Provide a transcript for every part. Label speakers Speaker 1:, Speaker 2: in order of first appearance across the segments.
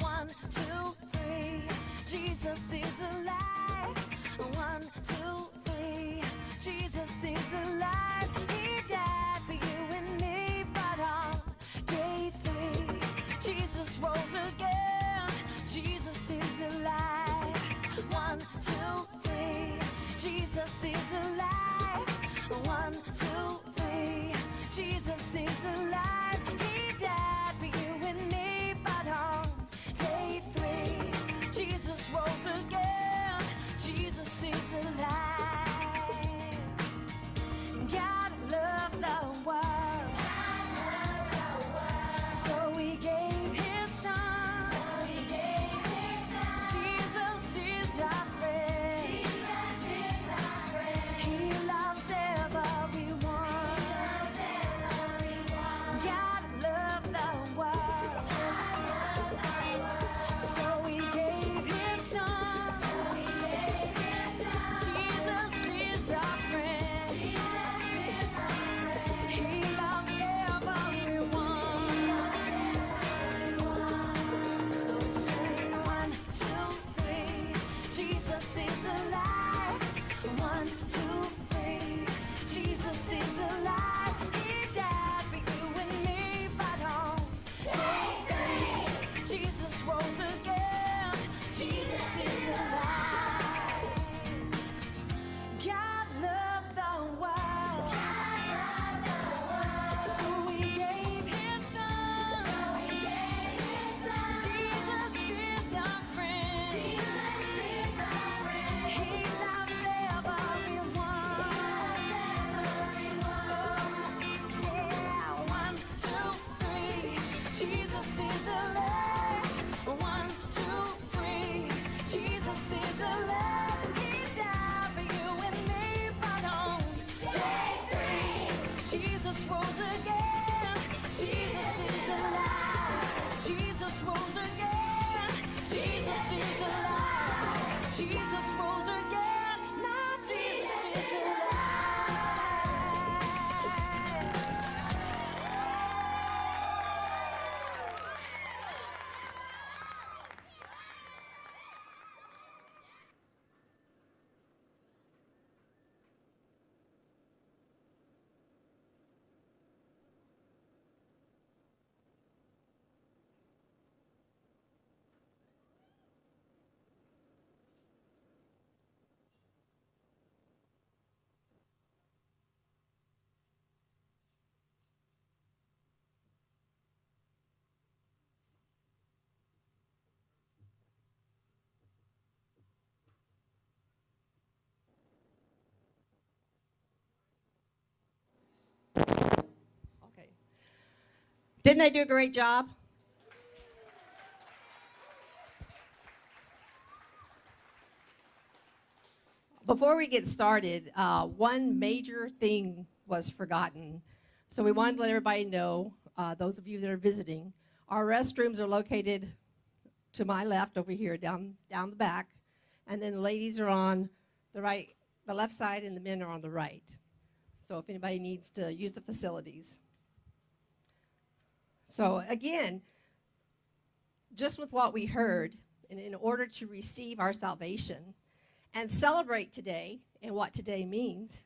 Speaker 1: One, two, three, Jesus is alive. One, two, three, Jesus is alive. He died for you and me, but on day three, Jesus rose again. Jesus is alive. One, two, three, Jesus is alive. One, two, three, Jesus is alive. He died for you and me, but on day three, Jesus rose again. Jesus is alive. God loved the world, so He gave His Son. Jesus is our friend. He loves everyone. God loved the world, so He gave His Son. Jesus is our friend. He loves everyone. Sing one, two, three. Jesus is alive. One, two, three. Jesus is alive. He died for you and me, but on day three, Jesus rose again. Jesus is alive. God loved the world, so He gave His Son. Jesus is our friend. He loves everyone. Yeah, one, two, three. Jesus is alive. One, two, three. Jesus is alive. He died for you and me, but on day three, Jesus rose again. Jesus is alive. Jesus rose again. Jesus is alive. Jesus rose again. Now Jesus is alive.
Speaker 2: Okay. Didn't I do a great job? Before we get started, one major thing was forgotten. So we wanted to let everybody know, those of you that are visiting, our restrooms are located to my left over here, down the back. And then the ladies are on the right, the left side, and the men are on the right. So if anybody needs to use the facilities. So again, just with what we heard, and in order to receive our salvation and celebrate today and what today means,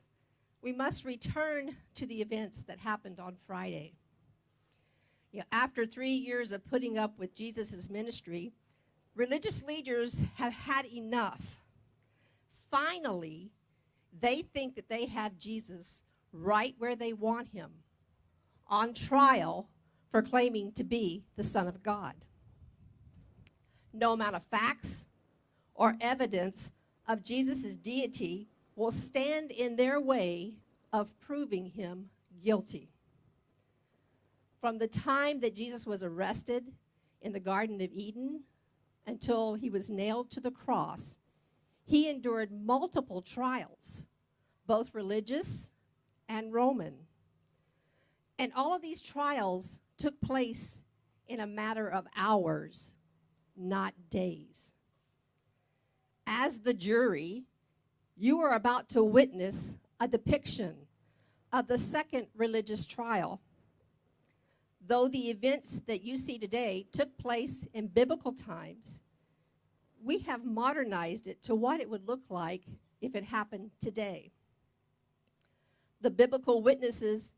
Speaker 2: we must return to the events that happened on Friday. You know, after 3 years of putting up with Jesus' ministry, religious leaders have had enough. Finally, they think that they have Jesus right where they want him, on trial for claiming to be the Son of God. No amount of facts or evidence of Jesus' deity will stand in their way of proving him guilty. From the time that Jesus was arrested in the Garden of Eden until he was nailed to the cross, he endured multiple trials, both religious and Roman. And all of these trials took place in a matter of hours, not days. As the jury, You are about to witness a depiction of the second religious trial. Though the events that you see today took place in biblical times, we have modernized it to what it would look like if it happened today. The biblical witnesses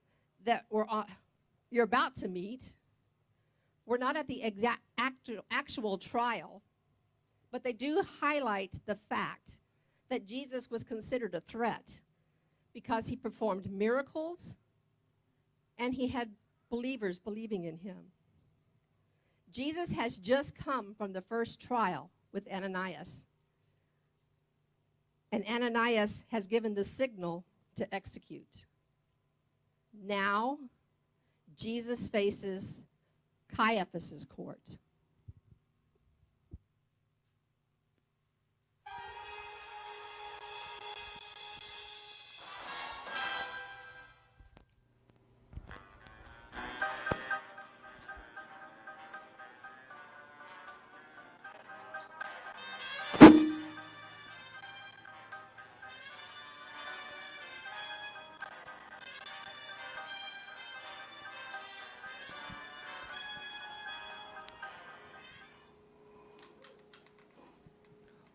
Speaker 2: that you're about to meet were not at the actual trial, but they do highlight the fact that Jesus was considered a threat because he performed miracles and he had believers believing in him. Jesus has just come from the first trial with Ananias, and Ananias has given the signal to execute. Now, Jesus faces Caiaphas' court.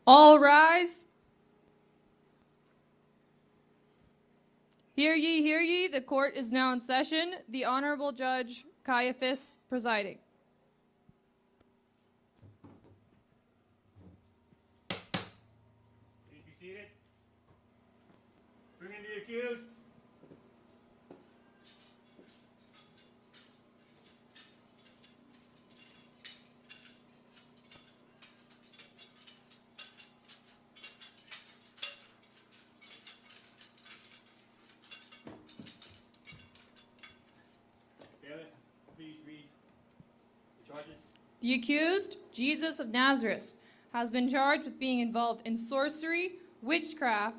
Speaker 3: All rise. Hear ye, the court is now in session. The Honorable Judge Caiaphas presiding.
Speaker 4: Please be seated. Bring in the accused. Bailiff, please read the charges.
Speaker 3: The accused, Jesus of Nazareth, has been charged with being involved in sorcery, witchcraft,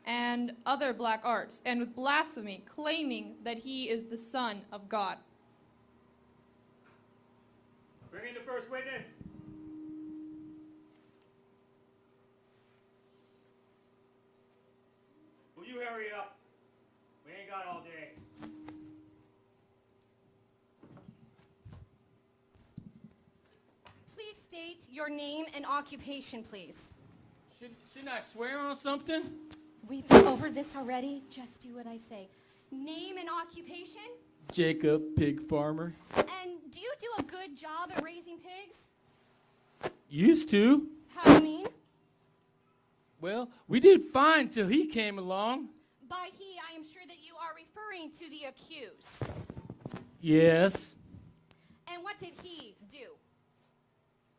Speaker 3: and other black arts, and with blasphemy, claiming that he is the Son of God.
Speaker 4: Bring in the first witness. Will you hurry up? We ain't got all day.
Speaker 5: Please state your name and occupation, please.
Speaker 6: Shouldn't I swear on something?
Speaker 5: We've been over this already. Just do what I say. Name and occupation?
Speaker 6: Jacob, pig farmer.
Speaker 5: And do you do a good job at raising pigs?
Speaker 6: Used to.
Speaker 5: How do you mean?
Speaker 6: Well, we did fine till he came along.
Speaker 5: By he, I am sure that you are referring to the accused.
Speaker 6: Yes.
Speaker 5: And what did he do?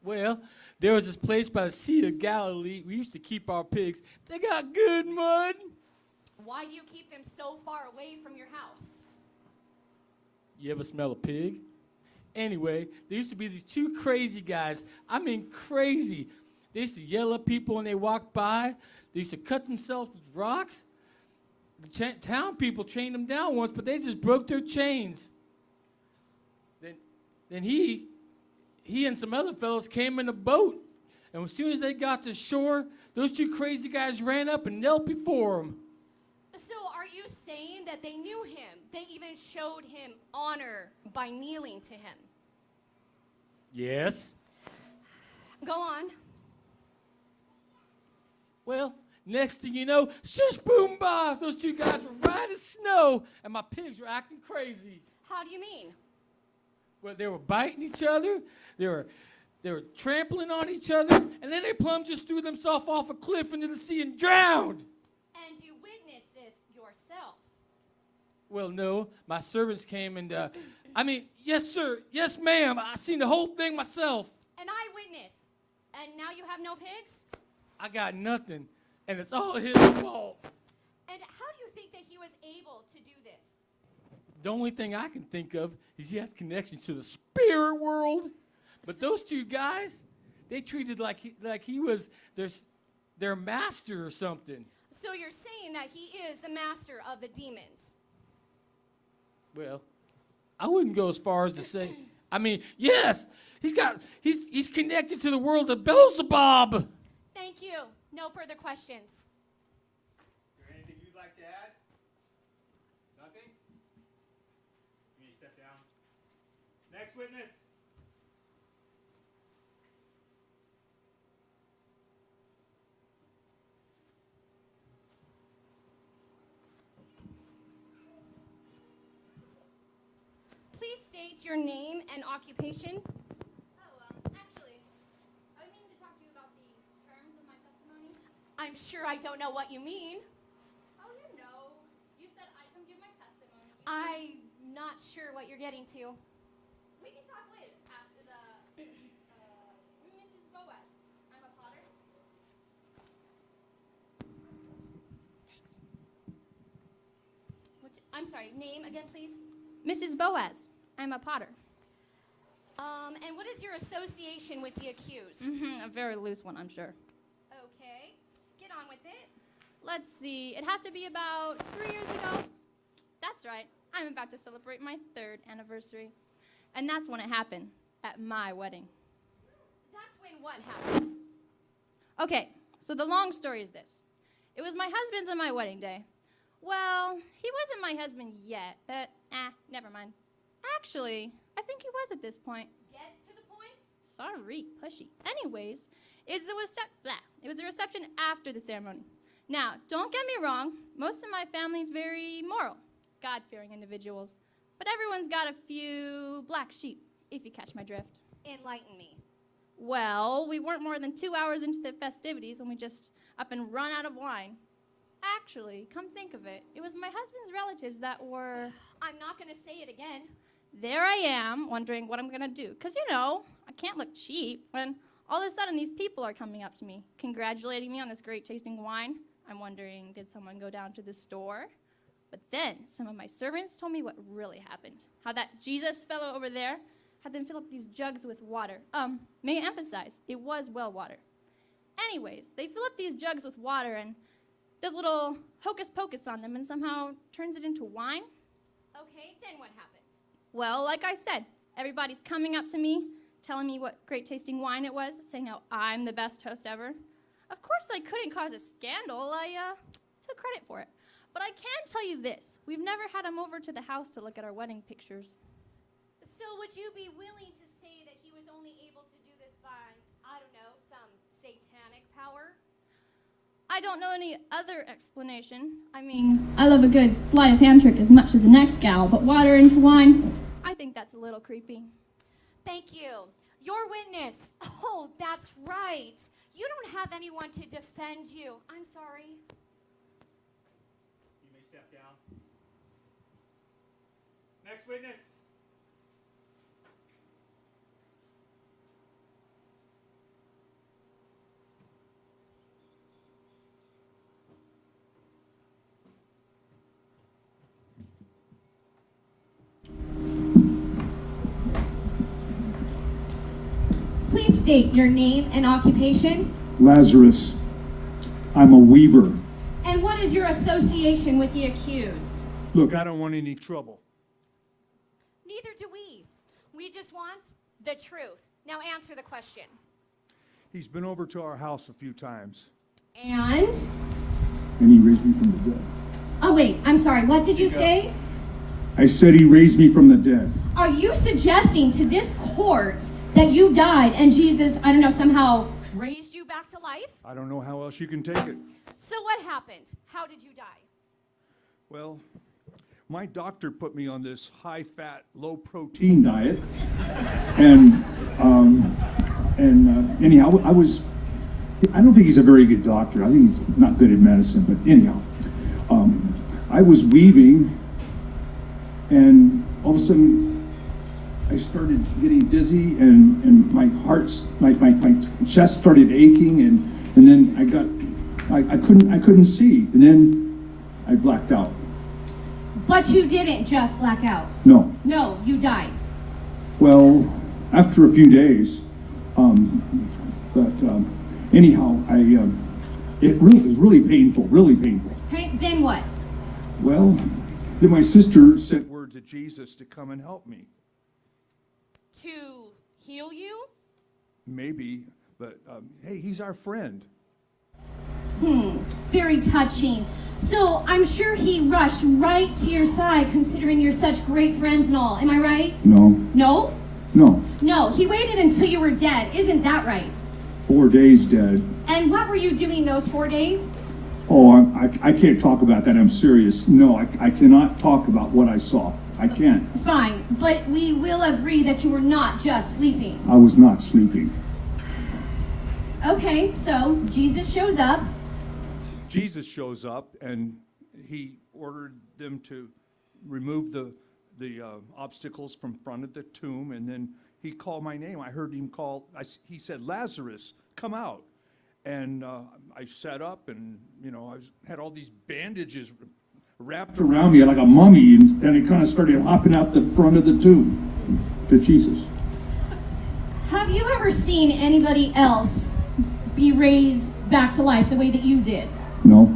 Speaker 6: Well, there was this place by the Sea of Galilee. We used to keep our pigs. They got good mud.
Speaker 5: Why do you keep them so far away from your house?
Speaker 6: You ever smell a pig? Anyway, there used to be these two crazy guys. I mean, crazy. They used to yell at people when they walked by. They used to cut themselves with rocks. The town people chained them down once, but they just broke their chains. Then he and some other fellows came in a boat. And as soon as they got to shore, those two crazy guys ran up and knelt before him.
Speaker 5: So are you saying that they knew him? They even showed him honor by kneeling to him?
Speaker 6: Yes.
Speaker 5: Go on.
Speaker 6: Well, next thing you know, shish boom bah, those two guys were right as snow, and my pigs were acting crazy.
Speaker 5: How do you mean?
Speaker 6: Well, they were biting each other, they were trampling on each other, and then they plumb just threw themselves off a cliff into the sea and drowned.
Speaker 5: And you witnessed this yourself?
Speaker 6: Well, no, my servants came and, yes, sir, yes, ma'am, I seen the whole thing myself.
Speaker 5: An eyewitness. And now you have no pigs?
Speaker 6: I got nothing, and it's all his fault.
Speaker 5: And how do you think that he was able to do this?
Speaker 6: The only thing I can think of is he has connections to the spirit world. But those two guys, they treated like he was their master or something.
Speaker 5: So you're saying that he is the master of the demons?
Speaker 6: Well, I wouldn't go as far as to say. I mean, yes, he's connected to the world of Beelzebub.
Speaker 5: Thank you. No further questions.
Speaker 6: Dad? Nothing?
Speaker 4: You need to step down. Next witness.
Speaker 5: Please state your name and occupation.
Speaker 7: Actually, I mean to talk to you about the terms of my testimony.
Speaker 5: I'm sure I don't know what you mean.
Speaker 7: Oh, you know. You said I come give my testimony.
Speaker 5: I'm not sure what you're getting to.
Speaker 7: We can talk later after the Mrs. Boaz. I'm a potter.
Speaker 5: I'm sorry, name again, please.
Speaker 7: Mrs. Boaz. I'm a potter.
Speaker 5: And what is your association with the accused?
Speaker 7: A very loose one, I'm sure.
Speaker 5: Okay, get on with it.
Speaker 7: Let's see. It'd have to be about 3 years ago. That's right. I'm about to celebrate my 3rd anniversary. And that's when it happened, at my wedding.
Speaker 5: That's when what happened?
Speaker 7: Okay, so the long story is this. It was my husband's and my wedding day. Well, he wasn't my husband yet, but never mind. Actually, I think he was at this point.
Speaker 5: Get to the point.
Speaker 7: Sorry, pushy. Anyways, it was the reception after the ceremony. Now, don't get me wrong, most of my family's very moral, God-fearing individuals, but everyone's got a few black sheep, if you catch my drift.
Speaker 5: Enlighten me.
Speaker 7: Well, we weren't more than 2 hours into the festivities when we just up and run out of wine. Actually, come think of it, it was my husband's relatives that were...
Speaker 5: I'm not going to say it again.
Speaker 7: There I am, wondering what I'm going to do. Because, you know, I can't look cheap when all of a sudden these people are coming up to me, congratulating me on this great tasting wine. I'm wondering, did someone go down to the store? But then some of my servants told me what really happened. How that Jesus fellow over there had them fill up these jugs with water. May I emphasize, it was well water. Anyways, they fill up these jugs with water and does a little hocus pocus on them and somehow turns it into wine.
Speaker 5: Okay, then what happened?
Speaker 7: Well, like I said, everybody's coming up to me, telling me what great tasting wine it was, saying how I'm the best host ever. Of course, I couldn't cause a scandal. I took credit for it. But I can tell you this. We've never had him over to the house to look at our wedding pictures.
Speaker 5: So would you be willing to say that he was only able to do this by, I don't know, some satanic power?
Speaker 7: I don't know any other explanation. I mean, I love a good sleight of hand trick as much as the next gal, but water into wine, I think that's a little creepy.
Speaker 5: Thank you. Your witness. Oh, that's right. You don't have anyone to defend you. I'm sorry.
Speaker 4: You may step down. Next witness.
Speaker 5: Please state your name and occupation.
Speaker 8: Lazarus. I'm a weaver.
Speaker 5: And what is your association with the accused?
Speaker 8: Look, I don't want any trouble.
Speaker 5: Neither do we. We just want the truth. Now answer the question.
Speaker 8: He's been over to our house a few times.
Speaker 5: And?
Speaker 8: And he raised me from the dead.
Speaker 5: Oh, wait, I'm sorry. What did you say?
Speaker 8: I said he raised me from the dead.
Speaker 5: Are you suggesting to this court that you died and Jesus, I don't know, somehow raised you back to life?
Speaker 8: I don't know how else you can take it.
Speaker 5: So what happened? How did you die?
Speaker 8: Well, my doctor put me on this high-fat, low-protein diet. And anyhow, I don't think he's a very good doctor. I think he's not good at medicine, but anyhow, I was weaving, and all of a sudden, I started getting dizzy, and my chest started aching, and then I couldn't see, and then I blacked out.
Speaker 5: But you didn't just black out.
Speaker 8: No.
Speaker 5: No, you died.
Speaker 8: Well, after a few days, anyhow, it was really painful,
Speaker 5: Okay, then what?
Speaker 8: Well, then my sister sent word to Jesus to come and help me.
Speaker 5: To heal you?
Speaker 8: Maybe, but hey, he's our friend.
Speaker 5: Very touching. So I'm sure he rushed right to your side, considering you're such great friends and all. Am I right?
Speaker 8: No,
Speaker 5: No?
Speaker 8: no.
Speaker 5: No, he waited until you were dead. Isn't that right?
Speaker 8: 4 days dead.
Speaker 5: And what were you doing those 4 days?
Speaker 8: Oh, I can't talk about that. I'm serious. No, I cannot talk about what I saw. I can't.
Speaker 5: Fine, but we will agree that you were not just sleeping.
Speaker 8: I was not sleeping.
Speaker 5: Okay, so Jesus shows up.
Speaker 8: Jesus shows up and he ordered them to remove the obstacles from front of the tomb, and then he called my name. I heard him call. He said, "Lazarus, come out." And I sat up, and had all these bandages wrapped around me like a mummy, and it kind of started hopping out the front of the tomb to Jesus.
Speaker 5: Have you ever seen anybody else be raised back to life the way that you did?
Speaker 8: No,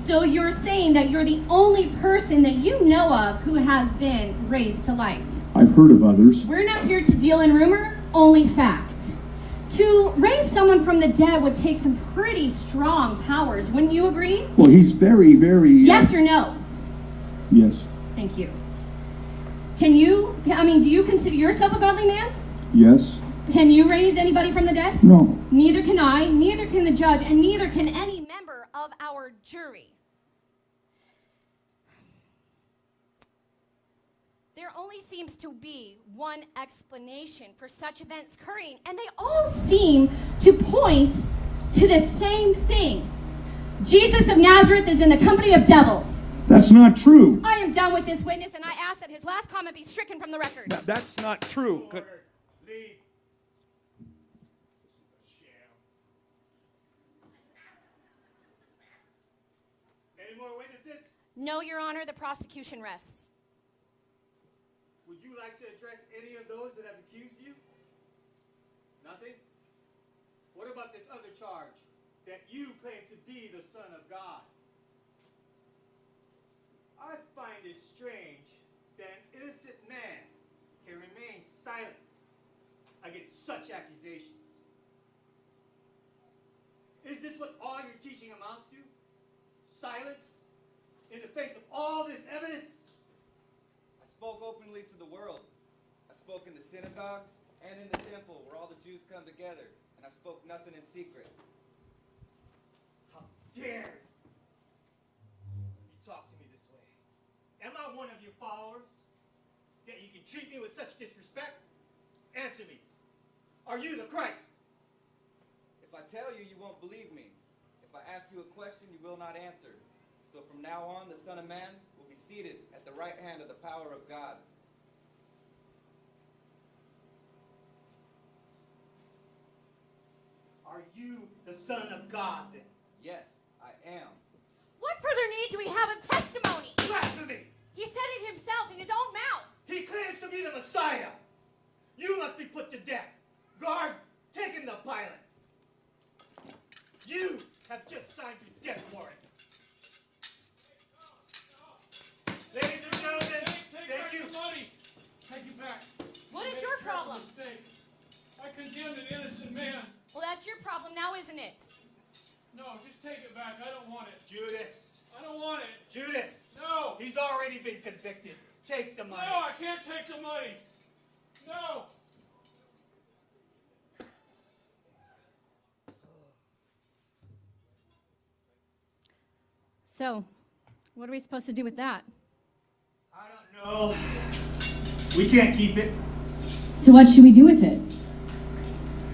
Speaker 5: So you're saying that you're the only person that you know of who has been raised to life?
Speaker 8: I've heard of others.
Speaker 5: We're not here to deal in rumor, only fact. To raise someone from the dead would take some pretty strong powers, wouldn't you agree?
Speaker 8: Well, he's very, very.
Speaker 5: Yes or no?
Speaker 8: Yes.
Speaker 5: Thank you. Do you consider yourself a godly man?
Speaker 8: Yes.
Speaker 5: Can you raise anybody from the dead?
Speaker 8: No.
Speaker 5: Neither can I, neither can the judge, and neither can any member of our jury. There only seems to be one explanation for such events occurring, and they all seem to point to the same thing. Jesus of Nazareth is in the company of devils.
Speaker 8: That's not true.
Speaker 5: I am done with this witness, and I ask that his last comment be stricken from the record.
Speaker 8: That's not true.
Speaker 4: Order. Leave. Sham. Any more witnesses?
Speaker 5: No, Your Honor, the prosecution rests.
Speaker 4: Would you like to address any of those that have accused you? Nothing? What about this other charge? That you claim to be the Son of God? I find it strange that an innocent man can remain silent against such accusations. Is this what all your teaching amounts to? Silence in the face of all this evidence?
Speaker 9: I spoke openly to the world. I spoke in the synagogues and in the temple where all the Jews come together, and I spoke nothing in secret.
Speaker 4: How dare you talk to me this way? Am I one of your followers that you can treat me with such disrespect? Answer me. Are you the Christ?
Speaker 9: If I tell you, you won't believe me. If I ask you a question, you will not answer. So from now on, the Son of Man will be seated at the right hand of the power of God.
Speaker 4: Are you the Son of God then?
Speaker 9: Yes, I am.
Speaker 5: What further need do we have of testimony?
Speaker 4: Blasphemy!
Speaker 5: He said it himself in his own mouth.
Speaker 4: He claims to be the Messiah. You must be put to death. Guard, take him to Pilate. You have just signed your death warrant. Ladies and gentlemen, thank you.
Speaker 6: Money. Take it back.
Speaker 5: What is your problem?
Speaker 6: Mistake. I condemned an innocent man.
Speaker 5: Well, that's your problem now, isn't it?
Speaker 6: No, just take it back. I don't want it.
Speaker 4: Judas.
Speaker 6: I don't want it.
Speaker 4: Judas.
Speaker 6: No.
Speaker 4: He's already been convicted. Take the money.
Speaker 6: No, I can't take the money. No.
Speaker 5: So, what are we supposed to do with that?
Speaker 4: I don't know. We can't keep it.
Speaker 5: So what should we do with it?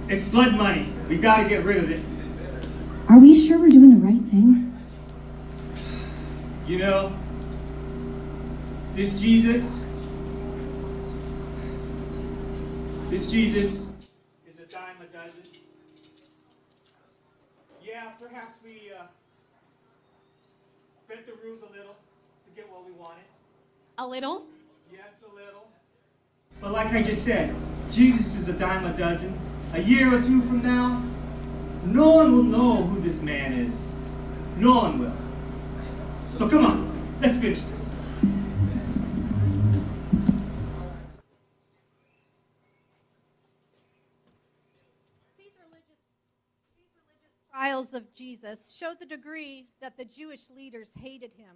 Speaker 4: It's blood money. We gotta get rid of it.
Speaker 5: Are we sure we're doing the right thing?
Speaker 4: You know, this Jesus is a dime a dozen. Yeah, perhaps we bent the rules a little to get what we wanted.
Speaker 5: A little?
Speaker 4: Yes, a little. But like I just said, Jesus is a dime a dozen. A year or two from now, no one will know who this man is. No one will. So come on, let's finish this.
Speaker 10: These religious Trials of Jesus show the degree that the Jewish leaders hated him,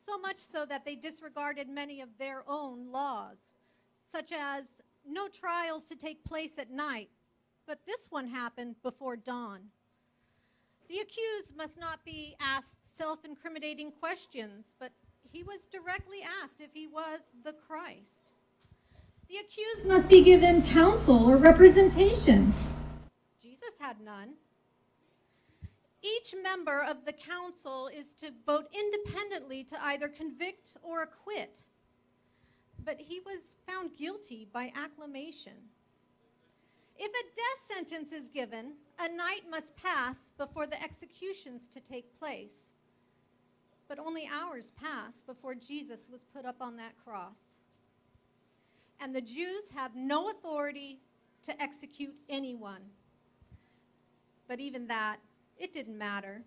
Speaker 10: so much so that they disregarded many of their own laws, such as no trials to take place at night, but this one happened before dawn. The accused must not be asked self-incriminating questions, but he was directly asked if he was the Christ. The accused must be given counsel or representation. Jesus had none. Each member of the council is to vote independently to either convict or acquit. But he was found guilty by acclamation. If a death sentence is given, a night must pass before the executions to take place. But only hours passed before Jesus was put up on that cross. And the Jews have no authority to execute anyone. But even that, it didn't matter.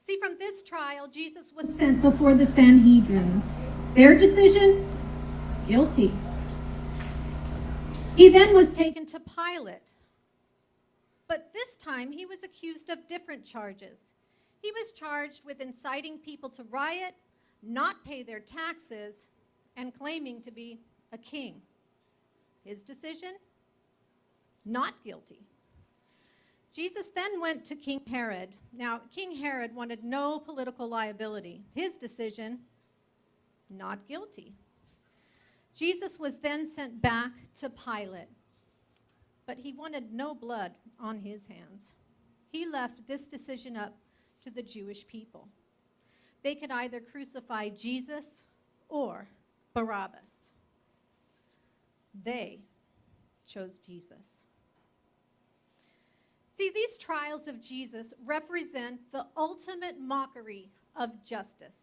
Speaker 10: See, from this trial, Jesus was sent before the Sanhedrins. Their decision? Guilty. He then was taken to Pilate. But this time, he was accused of different charges. He was charged with inciting people to riot, not pay their taxes, and claiming to be a king. His decision? Not guilty. Jesus then went to King Herod. Now, King Herod wanted no political liability. His decision? Not guilty. Jesus was then sent back to Pilate, but he wanted no blood on his hands. He left this decision up to the Jewish people. They could either crucify Jesus or Barabbas. They chose Jesus. See, these trials of Jesus represent the ultimate mockery of justice.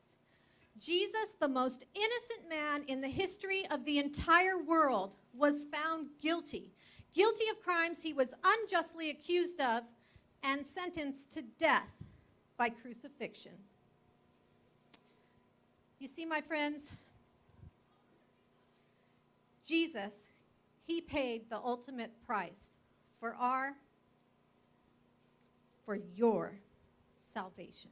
Speaker 10: Jesus, the most innocent man in the history of the entire world, was found guilty. Guilty of crimes he was unjustly accused of and sentenced to death by crucifixion. You see, my friends, Jesus, he paid the ultimate price for your salvation.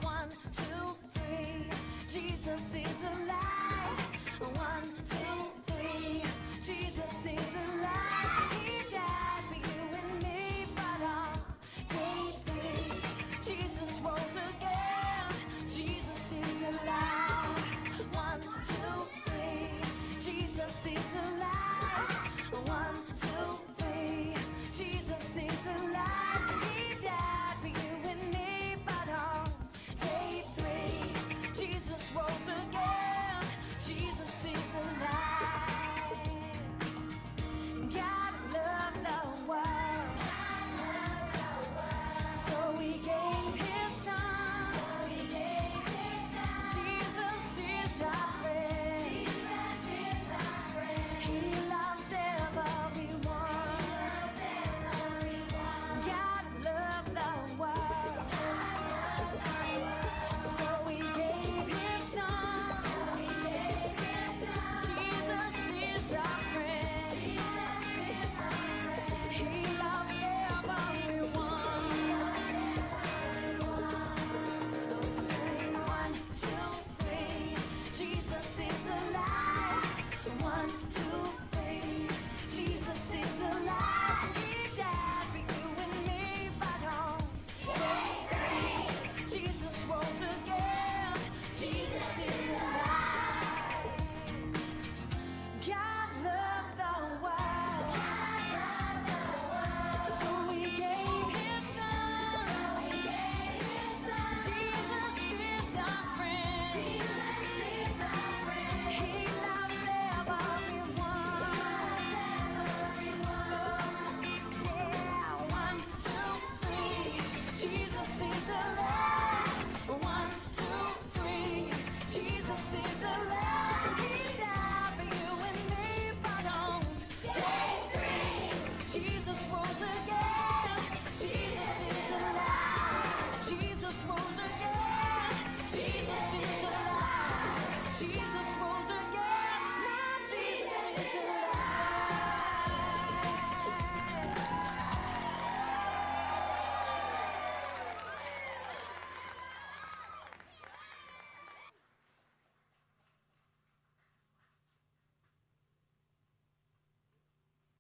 Speaker 1: One, two, three. Jesus is